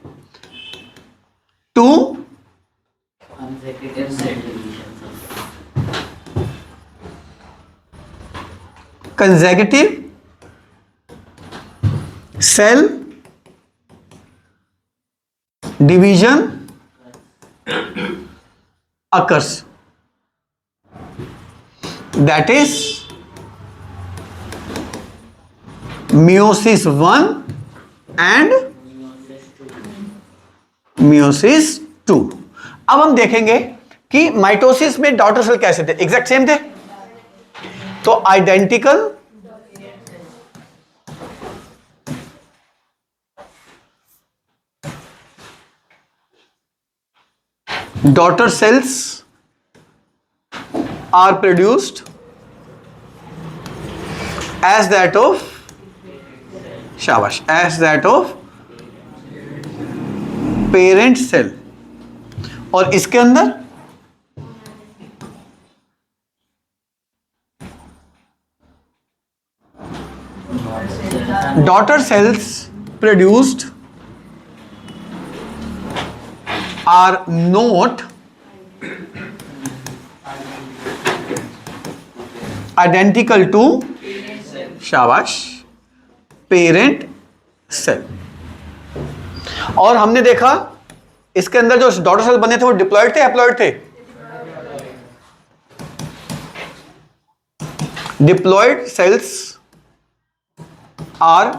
2 consecutive cell division occurs, that is meiosis 1 and meiosis 2। अब हम देखेंगे कि माइटोसिस में डॉटर सेल कैसे थे? एग्जैक्ट सेम थे। तो identical daughter cells are produced as that of, शाबाश, as that of parent cell. और इसके अंदर daughter cells produced are not identical to, शाबाश, पेरेंट सेल. और हमने देखा इसके अंदर जो डॉटर सेल बने थे वो डिप्लॉयड थे, हैप्लॉयड थे? Diploid cells are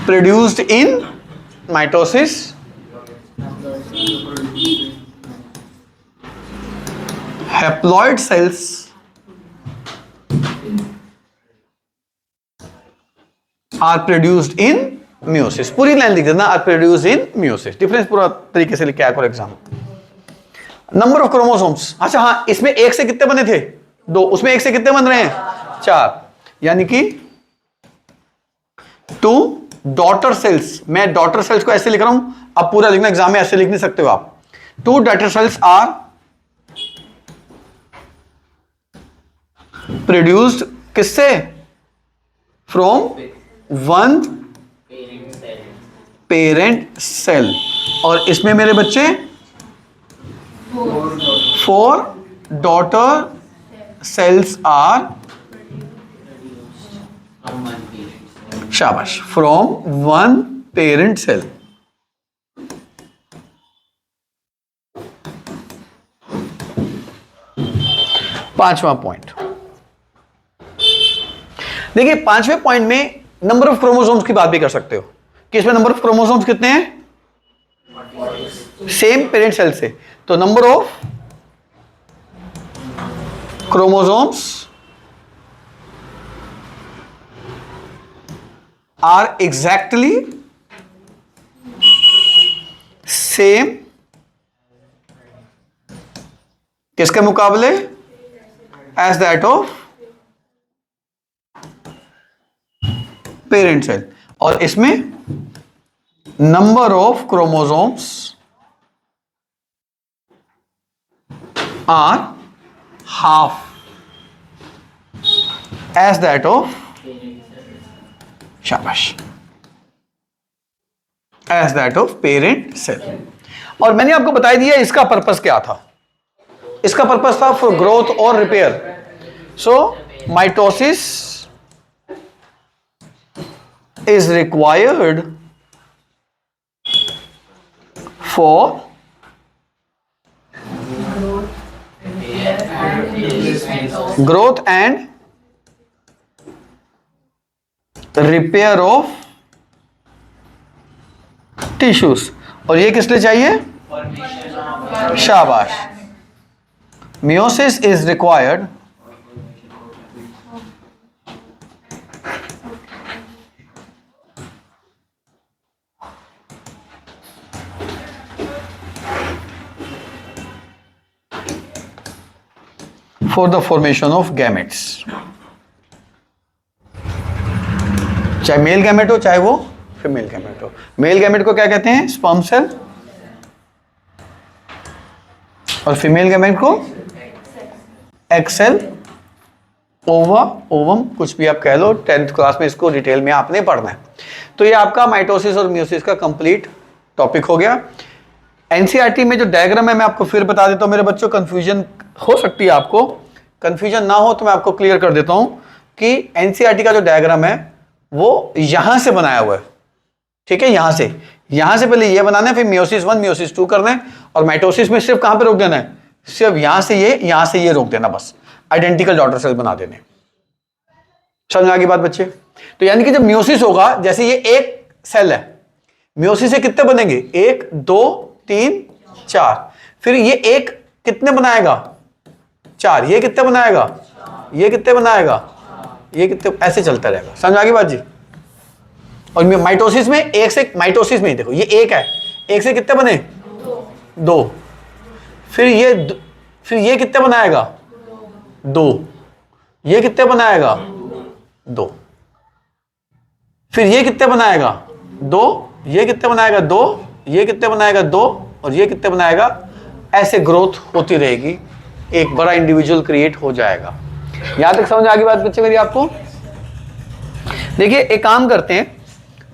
produced in mitosis, haploid cells are produced in meiosis. पूरी लाइन लिख देना, are produced in meiosis. Difference पूरा तरीके से लिख के आया for example. Number of chromosomes, अच्छा हाँ, इसमें एक से कितने बने थे? 2. उसमें एक से कितने बन रहे हैं? 4. यानी कि 2 डॉटर सेल्स. मैं डॉटर सेल्स को ऐसे लिख रहा हूं, अब पूरा लिखना, एग्जाम में ऐसे लिख नहीं सकते हो आप. 2 डॉटर सेल्स आर प्रोड्यूस्ड किससे? From 1 parent cell. और इसमें मेरे बच्चे 4 डॉटर सेल्स आर, शाबाश, फ्रॉम 1 पेरेंट सेल. पांचवा पॉइंट देखिए. पांचवें पॉइंट में नंबर ऑफ क्रोमोसोम्स की बात भी कर सकते हो कि इसमें नंबर ऑफ क्रोमोसोम्स कितने हैं? सेम पेरेंट सेल से. तो number of chromosomes are exactly same किसके मुकाबले? As that of parent cell. और इसमें number of chromosomes are half as that of, शाबाश, as that of parent cell. और मैंने आपको बता दिया इसका पर्पस क्या था. इसका पर्पस था फॉर ग्रोथ और repair. So mitosis is required for growth and repair of tissues. और ये किस लिए चाहिए? शाबाश. Meiosis is required for the formation of gametes. चाहे मेल गैमेट हो चाहे वो फीमेल गैमेट हो. मेल गैमेट को क्या कहते हैं? Sperm cell. और फीमेल गैमेट को एग सेल, ओवा, ओवम, कुछ भी आप कह लो. 10th क्लास में इसको डिटेल में आपने पढ़ना है. तो ये आपका माइटोसिस और म्यूसिस का कंप्लीट टॉपिक हो गया. एनसीईआरटी में जो डायग्राम है मैं आपको फिर बता देता हूं मेरे बच्चों. कंफ्यूजन हो सकती है आपको, कंफ्यूजन ना हो तो मैं आपको क्लियर कर देता हूं कि एनसीईआरटी का जो डायग्राम है वो यहां से बनाया हुआ है. ठीक है, यहां से पहले ये बनाना है, फिर मियोसिस 1 मियोसिस 2 करना है. और माइटोसिस में सिर्फ कहां पे रोक देना है? सिर्फ यहां से ये रोक देना, बस आइडेंटिकल डॉटर सेल बना देने. समझ में आ गई बात बच्चे? तो यानी कि जब मियोसिस होगा, जैसे ये एक सेल है, मियोसिस से कितने बनेंगे? 1 2 3 4. फिर ये एक कितने बनाएगा? 4. ये कितने बनाएगा? ये कितने बनाएगा, ये कितने, ऐसे चलता रहेगा। समझ आ गई बात जी। और माइटोसिस में एक से, माइटोसिस में ही देखो ये एक है, एक से कितने बने, दो। फिर ये कितने बनाएगा, दो। ये कितने बनाएगा, दो। फिर ये कितने बनाएगा, दो। ये कितने बनाएगा, दो। ये कितने बनाएगा, दो। और ये कितने बनाएगा। ऐसे ग्रोथ होती रहेगी, एक बड़ा इंडिविजुअल क्रिएट हो जाएगा। यहां तक समझ आ गई बात बच्चे मेरी आपको। देखिए एक काम करते हैं,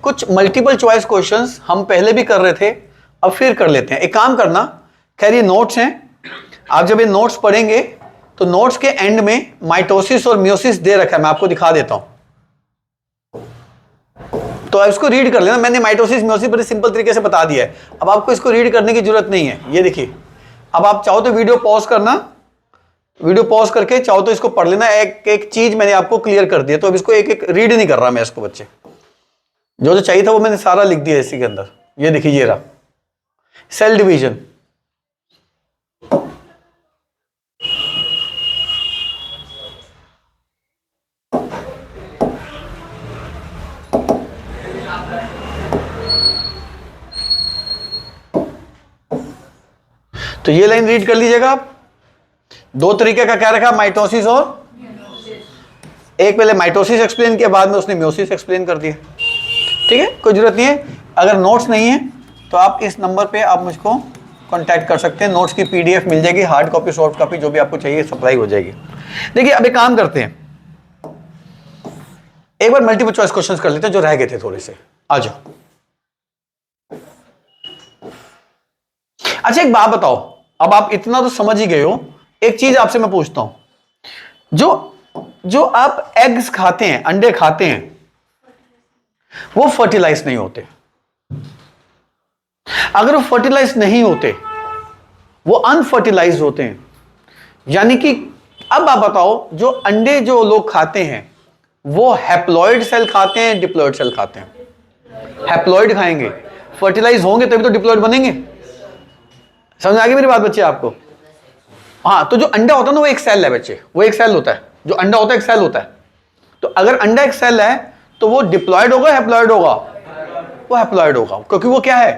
कुछ मल्टीपल चॉइस क्वेश्चंस हम पहले भी कर रहे थे, अब फिर कर लेते हैं। एक काम करना, खैर ये नोट्स हैं, आप जब ये नोट्स पढ़ेंगे तो नोट्स के एंड में माइटोसिस और मियोसिस दे रखा है, मैं आपको दिखा देता हूं, तो आप इसको रीड कर लेना। मैंने माइटोसिस मियोसिस बड़े सिंपल तरीके से बता दिया है, अब आपको इसको रीड करने की जरूरत नहीं है। ये देखिए, अब आप चाहो तो वीडियो पॉज करना, वीडियो पॉज करके चाहो तो इसको पढ़ लेना। एक एक चीज मैंने आपको क्लियर कर दिया, तो अब इसको एक एक रीड नहीं कर रहा मैं इसको बच्चे, जो जो चाहिए था वो मैंने सारा लिख दिया इसी के अंदर। ये देखिए ये रहा सेल डिवीजन। तो ये लाइन रीड कर लीजिएगा आप। दो तरीके का क्या रखा, माइटोसिस और, एक पहले माइटोसिस एक्सप्लेन किया, बाद में उसने मियोसिस एक्सप्लेन कर दिया। ठीक है, कोई जरूरत नहीं है। अगर नोट्स नहीं है तो आप इस नंबर पे आप मुझको कांटेक्ट कर सकते हैं, नोट्स की पीडीएफ मिल जाएगी, हार्ड कॉपी सॉफ्ट कॉपी जो भी आपको चाहिए सप्लाई हो जाएगी। देखिए अब एक काम करते हैं, एक बार मल्टीपल चॉइस क्वेश्चंस कर लेते हैं जो रह गए थे थोड़े से। आ जाओ। अच्छा एक बात बताओ, अब आप इतना तो समझ ही गए हो, एक चीज आपसे मैं पूछता हूं, जो आप एग्स खाते हैं, अंडे खाते हैं, वो फर्टिलाइज नहीं होते। अगर वो फर्टिलाइज नहीं होते, वो अनफर्टिलाइज होते हैं। यानी कि अब आप बताओ, जो अंडे जो लोग खाते हैं वो हैप्लॉइड सेल खाते हैं, डिप्लॉइड सेल खाते हैं। हैप्लॉइड खाएंगे, फर्टिलाइज होंगे तभी तो डिप्लॉइड बनेंगे। समझ आ गई मेरी बात बच्चे आपको। हाँ, तो जो अंडा होता है ना वो एक सेल है बच्चे, वो एक सेल होता है, जो अंडा होता है एक सेल होता है। तो अगर अंडा एक सेल है तो वो डिप्लॉइड होगा, हैप्लॉइड होगा, वो हैप्लॉइड होगा, क्योंकि वो क्या है,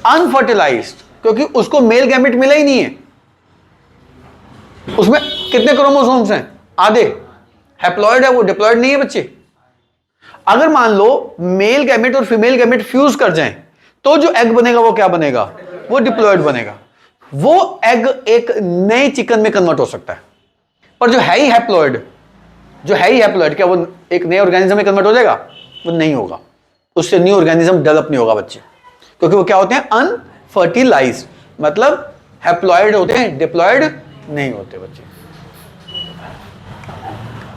अनफर्टिलाइज्ड, क्योंकि उसको मेल गैमेट मिला ही नहीं है। उसमें कितने क्रोमोसोम्स हैं, आधे। हैप्लॉइड है वो, डिप्लॉइड नहीं है बच्चे। अगर मान लो मेल गैमेट और फीमेल गैमेट फ्यूज कर जाएं तो जो एग बनेगा वो क्या बनेगा, वो डिप्लॉइड बनेगा। वो एग एक नए चिकन में कन्वर्ट हो सकता है, पर जो है ही हैप्लॉइड, जो है ही हैप्लॉइड, क्या वो एक नए ऑर्गेनिज्म में कन्वर्ट हो जाएगा, वो नहीं होगा। उससे न्यू ऑर्गेनिज्म डेवलप नहीं होगा बच्चे, क्योंकि वो क्या होते हैं, अनफर्टिलाइज्ड, मतलब हैप्लॉइड होते हैं, डिप्लॉइड नहीं होते बच्चे।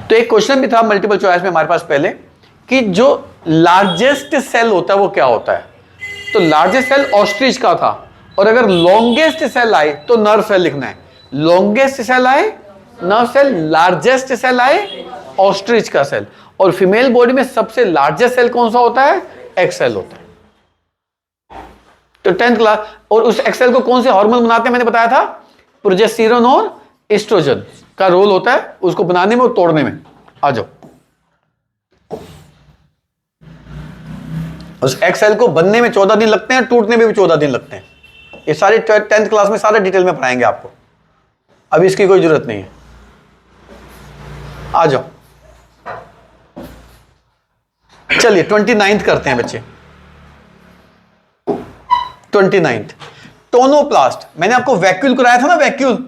तो एक क्वेश्चन भी था मल्टीपल चॉइस में हमारे पास पहले, कि जो लार्जेस्ट सेल होता है वो क्या होता है। तो लार्जेस्ट सेल ऑस्ट्रिच का था, और अगर लॉन्गेस्ट सेल आए तो नर्व सेल लिखना है। लॉन्गेस्ट सेल आए नर्व सेल, लार्जेस्ट सेल आए ऑस्ट्रिच का सेल। और फीमेल बॉडी में सबसे लार्जेस्ट सेल कौन सा होता है, एक्स सेल होता है। तो 10th क्लास, और उस एक्स सेल को कौन से हार्मोन बनाते हैं मैंने बताया था, प्रोजेस्टेरोन और एस्ट्रोजन का रोल होता है उसको बनाने में और तोड़ने में। आ जाओ, उस एक्स सेल को बनने में 14 दिन लगते हैं, टूटने में भी 14 दिन लगते हैं। ये सारे 10th क्लास में सारे डिटेल में पढ़ाएंगे आपको, अभी इसकी कोई जरूरत नहीं है। आ जाओ, चलिए 29th करते हैं बच्चे। 29th tonoplast. मैंने आपको वैक्यूल कराया था ना, वैक्यूल।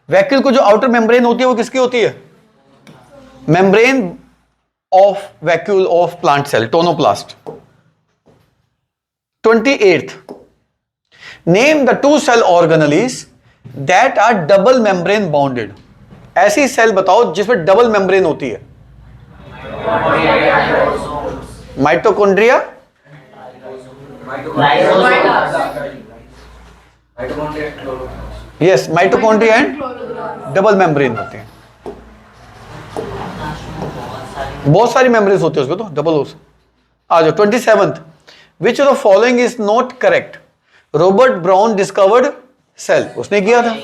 वैक्यूल को जो आउटर मेम्ब्रेन होती है वो किसकी होती है, membrane of vacuole of plant cell, tonoplast. 28th name the two cell organelles that are double membrane bounded. ऐसी सेल बताओ जिसमें डबल मेम्ब्रेन होती है। Mitochondria, yes, mitochondria and double membrane होते हैं। बहुत सारी मेम्ब्रेन्स होती है उसमें, तो डबल हो। आ जाओ 27th which of the following is not correct. Robert Brown discovered cell, उसने किया था।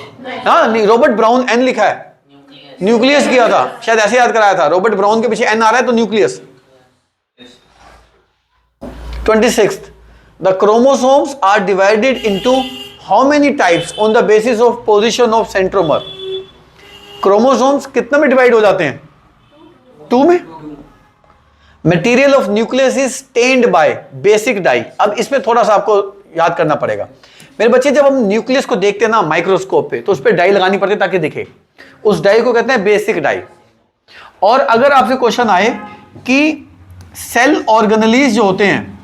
हाँ नहीं, रॉबर्ट ब्राउन एन लिखा है, न्यूक्लियस किया था, शायद ऐसे याद कराया था, रॉबर्ट ब्राउन के पीछे एन आ रहा है तो nucleus. 26th, the chromosomes are divided into how many types on the basis of position of centromer? Chromosomes कितने में डिवाइड हो जाते हैं? 2 में। Material of nucleus is stained by basic dye. अब इसमें थोड़ा सा आपको याद करना पड़ेगा मेरे बच्चे, जब हम न्यूक्लियस को देखते हैं ना माइक्रोस्कोप पे, तो उस पर डाई लगानी पड़ती है ताकि दिखे, उस डाई को कहते हैं बेसिक डाई। और अगर आपसे क्वेश्चन आए कि सेल ऑर्गेनेलीज जो होते हैं,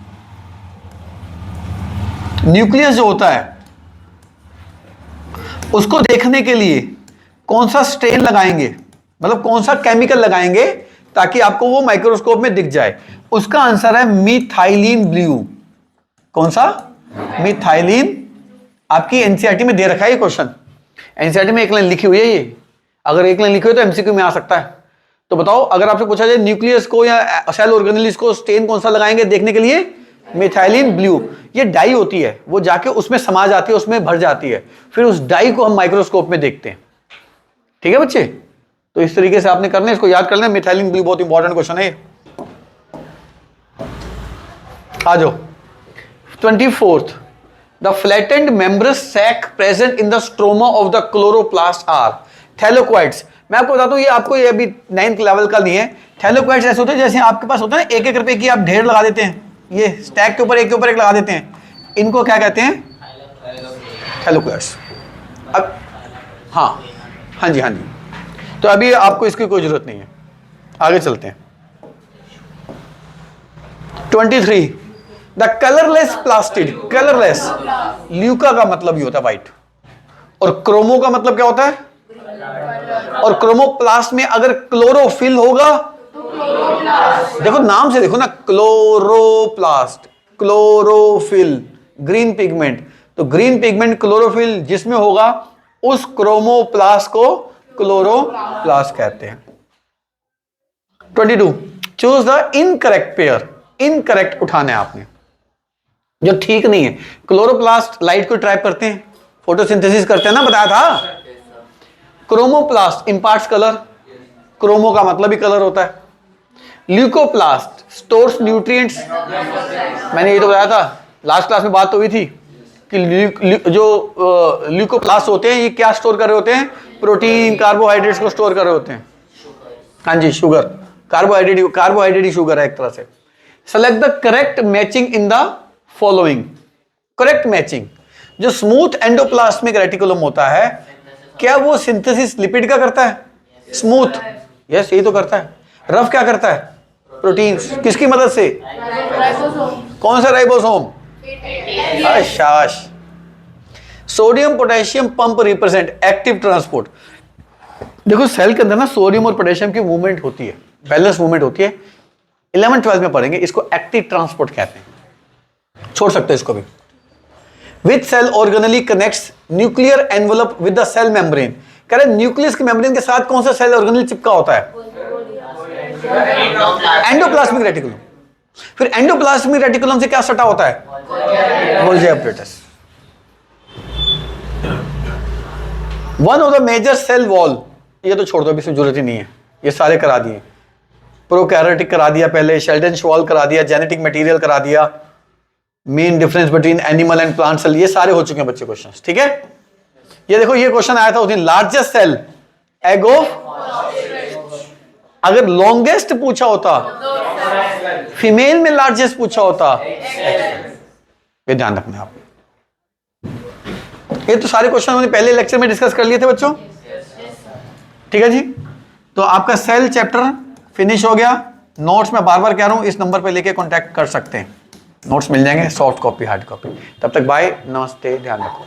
न्यूक्लियस जो होता है, उसको देखने के लिए कौन सा स्ट्रेन लगाएंगे, मतलब कौन सा केमिकल लगाएंगे ताकि आपको वो माइक्रोस्कोप में दिख जाए, उसका आंसर है मिथाइलिन ब्लू। कौन सा? मिथाइलिन। आपकी एनसीईआरटी में दे रखा है ये क्वेश्चन, एनसीईआरटी में एक लाइन लिखी हुई है ये, अगर एक लाइन लिखी हुई तो एमसीक्यू में आ सकता है। तो बताओ, अगर आपसे पूछा जाए न्यूक्लियस को या सेल ऑर्गेनेलिस को स्टेन कौन सा लगाएंगे देखने के लिए? Methylene blue. ये डाई होती है, वो जाके उसमें समा जाती है, उसमें भर जाती है, फिर उस डाई को हम माइक्रोस्कोप में देखते हैं। ठीक है बच्चे, तो इस तरीके से आपने करना है, इसको याद कर लेना। मिथाइलिन ब्लू बहुत इंपॉर्टेंट क्वेश्चन है। आ जाओ 24th, the flattened membranous sac present in the stroma of the chloroplast are thylakoids. मैं आपको बताता हूं, ये आपको ये अभी 9th लेवल का नहीं है। थैलेकोइड्स ऐसे होते हैं जैसे आपके पास होता है ना, 1-1 रुपए की आप ढेर लगा देते हैं, ये स्टैक के ऊपर एक लगा देते हैं, इनको क्या कहते हैं? थैलेकोइड्स। अब हाँ जी, तो अभी आपको इसकी कोई जरूरत नहीं है, आगे चलते हैं। 23, the colourless plastid. Colourless, Luca का मतलब ही होता है व्हाइट, और क्रोमो का मतलब क्या होता है? और क्रोमोप्लास्ट में अगर क्लोरोफिल होगा, देखो नाम से देखो ना, क्लोरोप्लास्ट, क्लोरोफिल, ग्रीन पिगमेंट, तो ग्रीन पिगमेंट क्लोरोफिल जिसमें होगा उस क्रोमोप्लास्ट को क्लोरोप्लास्ट कहते हैं। 22, choose the incorrect pair. Incorrect उठाना है आपने, जो ठीक नहीं है। क्लोरोप्लास्ट लाइट को ट्रैप करते हैं, फोटोसिंथेसिस करते हैं ना, बताया था। क्रोमोप्लास्ट इंपार्ट्स कलर, क्रोमो का मतलब ही कलर होता है। ल्यूकोप्लास्ट स्टोर्स न्यूट्रिएंट्स, मैंने ये तो बताया था, लास्ट क्लास में बात तो हुई थी कि जो ल्यूकोप्लास्ट होते हैं ये क्या स्टोर कर रहे होते हैं? प्रोटीन, कार्बोहाइड्रेट्स को स्टोर कर रहे होते हैं। हाँ जी, शुगर, कार्बोहाइड्रेट ही शुगर है एक तरह से। Select the correct matching in the following. Correct matching, जो स्मूथ एंडोप्लाज्मिक रेटिकुलम होता है, क्या वो सिंथेसिस लिपिड का करता है? स्मूथ, यस, यही तो करता है। रफ क्या करता है? प्रोटीन। किसकी मदद से? कौन सा राइबोसोम? शाबाश। Sodium potassium pump represent active transport. देखो सेल के अंदर ना सोडियम और पोटेशियम की मूवमेंट होती है, बैलेंस मूवमेंट होती है। 11th-12th में पढ़ेंगे, इसको एक्टिव ट्रांसपोर्ट कहते हैं, छोड़ सकते हैं इसको भी। With cell organelle connects nuclear envelope with the cell membrane. कह रहे न्यूक्लियस की मेम्ब्रेन के साथ कौन सा सेल ऑर्गेनेल चिपका होता है? Endoplasmic reticulum. फिर एंडोप्लाज्मिक रेटिकुलम से क्या सटा होता है? Golgi apparatus. One of the major cell wall, ये तो छोड़ दो, अभी इसमें जरूरत ही नहीं है, ये सारे करा दिए। प्रोकैरियोटिक करा दिया पहले, शेल्डन वॉल करा दिया, जेनेटिक मटेरियल करा दिया, main difference between animal and plant cell, ये सारे हो चुके हैं बच्चे क्वेश्चंस। ठीक है, ये देखो ये क्वेश्चन आया था उस दिन, लार्जेस्ट सेल एग ऑफ, अगर लॉन्गेस्ट पूछा होता, फीमेल में लार्जेस्ट पूछा होता, ये ध्यान रखना आप। ये तो सारे क्वेश्चन हमने पहले लेक्चर में डिस्कस कर लिए थे बच्चों। ठीक है जी, तो आपका सेल चैप्टर फिनिश हो गया। नोट्स मैं बार बार कह रहा हूं, इस नंबर पे लेके कांटेक्ट कर सकते हैं, नोट्स मिल जाएंगे, सॉफ्ट कॉपी, हार्ड कॉपी। तब तक बाय, नमस्ते, ध्यान रखो।